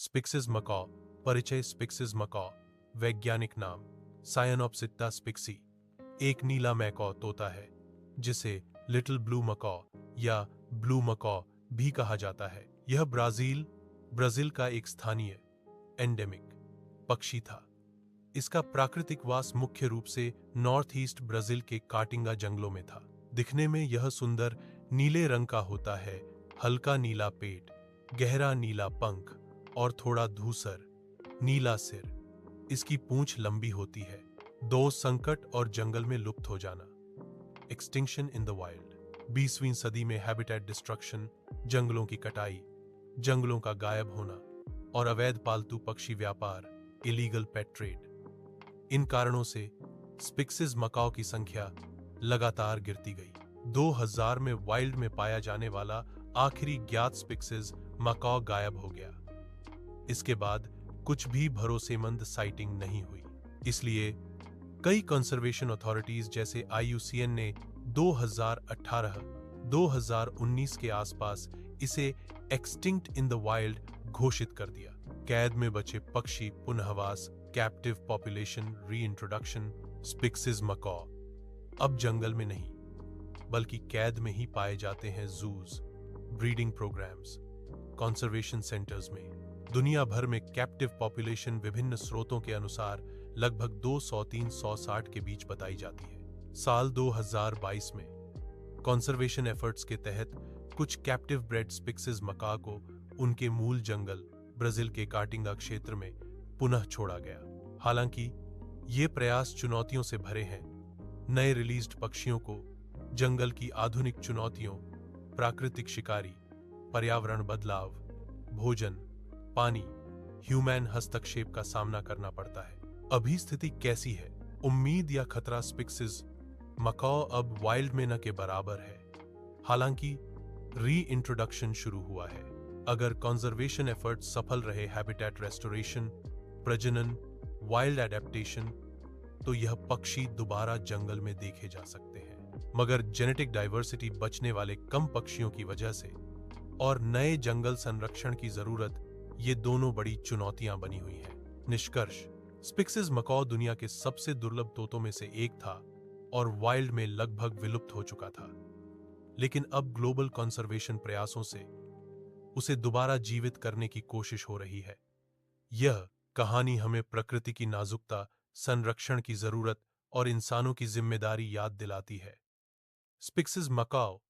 स्पिक्सिस मकॉ। परिचय। स्पिक्सिस मकॉ वैज्ञानिक नाम सायनोप्सिट्टा स्पिक्सी एक नीला मैकॉ तोता है जिसे लिटिल ब्लू मकॉ या ब्लू मकॉ भी कहा जाता है। यह ब्राजील का एक स्थानीय एंडेमिक पक्षी था। इसका प्राकृतिक वास मुख्य रूप से नॉर्थ ईस्ट ब्राजील के काटिंगा जंगलों में था। दिखने में यह सुंदर नीले रंग का होता है, हल्का नीला पेट, गहरा नीला पंख और थोड़ा धूसर नीला सिर। इसकी पूंछ लंबी होती है। दो संकट और जंगल में लुप्त हो जाना। Extinction in the wild. 20वीं सदी में हैबिटेट डिस्ट्रक्शन, जंगलों की कटाई, जंगलों का गायब होना और अवैध पालतू पक्षी व्यापार, इलीगल पेट ट्रेड, इन कारणों से स्पिक्सिस मकाओ की संख्या लगातार गिरती गई। 2000 में वाइल्ड में पाया जाने वाला आखिरी ज्ञात स्पिक्सिस मकाओ गायब हो गया। इसके बाद कुछ भी भरोसेमंद साइटिंग नहीं हुई। इसलिए कई कंजर्वेशन अथॉरिटीज जैसे IUCN ने 2018-2019 के आसपास इसे एक्सटिंक्ट इन द वाइल्ड घोषित कर दिया। कैद में बचे पक्षी पुनर्वास, कैप्टिव पॉपुलेशन रीइंट्रोडक्शन। स्पिक्सिस मकॉ अब जंगल में नहीं बल्कि कैद में ही पाए जाते हैं जूज, ब्रीडिंग प्रोग्राम्स, कंजर्वेशन सेंटर्स में। दुनिया भर में कैप्टिव पॉपुलेशन विभिन्न स्रोतों के अनुसार लगभग 200-360 के बीच बताई जाती है। साल 2022 में कंजर्वेशन एफर्ट्स के तहत कुछ कैप्टिव ब्रेड स्पिक्सिस मका को उनके मूल जंगल ब्राजील के काटिंगा क्षेत्र में पुनः छोड़ा गया। हालांकि ये प्रयास चुनौतियों से भरे हैं। नए रिलीज्ड पक्षियों को जंगल की आधुनिक चुनौतियों, प्राकृतिक शिकारी, पर्यावरण बदलाव, भोजन, पानी, ह्यूमन हस्तक्षेप का सामना करना पड़ता है। अभी स्थिति कैसी है? उम्मीद या खतरा? स्पिक्सिस मकाओ अब वाइल्ड में न के बराबर है, हालांकि री इंट्रोडक्शन शुरू हुआ है। अगर कंजर्वेशन एफर्ट सफल रहे, हैबिटेट रेस्टोरेशन, प्रजनन, वाइल्ड एडेप्टेशन, तो यह पक्षी दोबारा जंगल में देखे जा सकते हैं। मगर जेनेटिक डाइवर्सिटी, बचने वाले कम पक्षियों की वजह से और नए जंगल संरक्षण की जरूरत, ये दोनों बड़ी चुनौतियां बनी हुई हैं। निष्कर्ष: स्पिक्सिस मकाओ दुनिया के सबसे दुर्लभ तोतों में से एक था और वाइल्ड में लगभग विलुप्त हो चुका था। लेकिन अब ग्लोबल कंजर्वेशन प्रयासों से उसे दोबारा जीवित करने की कोशिश हो रही है। यह कहानी हमें प्रकृति की नाजुकता, संरक्षण की जरूरत और इंसानों की जिम्मेदारी याद दिलाती है। स्पिक्सिस मकाओ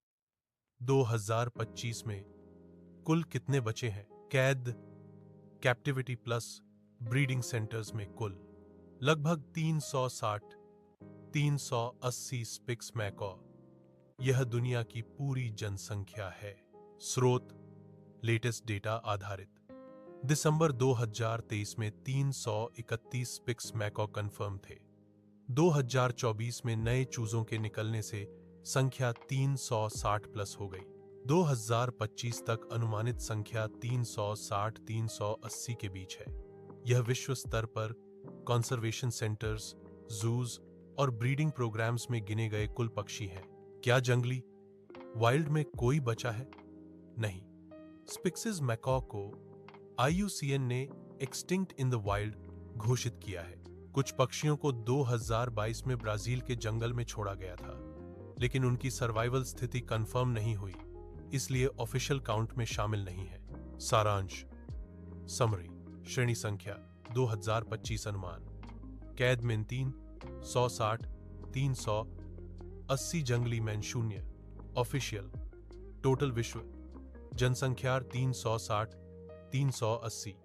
2025 में कुल कितने बचे हैं? कैद, कैप्टिविटी प्लस ब्रीडिंग सेंटर्स में कुल लगभग 360-380 स्पिक्स मैकॉ। यह दुनिया की पूरी जनसंख्या है। स्रोत: लेटेस्ट डेटा आधारित। दिसंबर 2023 में 331 स्पिक्स मैकॉ कंफर्म थे। 2024 में नए चूजों के निकलने से संख्या 360 प्लस हो गई। 2025 तक अनुमानित संख्या 360-380 के बीच है। यह विश्व स्तर पर कंजर्वेशन सेंटर्स, जूज और ब्रीडिंग प्रोग्राम्स में गिने गए कुल पक्षी हैं। क्या जंगली वाइल्ड में कोई बचा है? नहीं। स्पिक्सिस मैकॉ को IUCN ने एक्सटिंक्ट इन द वाइल्ड घोषित किया है। कुछ पक्षियों को 2022 में ब्राजील के जंगल में छोड़ा गया था, लेकिन उनकी सर्वाइवल स्थिति कंफर्म नहीं हुई, इसलिए ऑफिशियल काउंट में शामिल नहीं है। सारांश समरी: श्रेणी संख्या 2025 अनुमान: कैद में 360-380 जंगली मैन 0। ऑफिशियल टोटल विश्व जनसंख्या 360-380।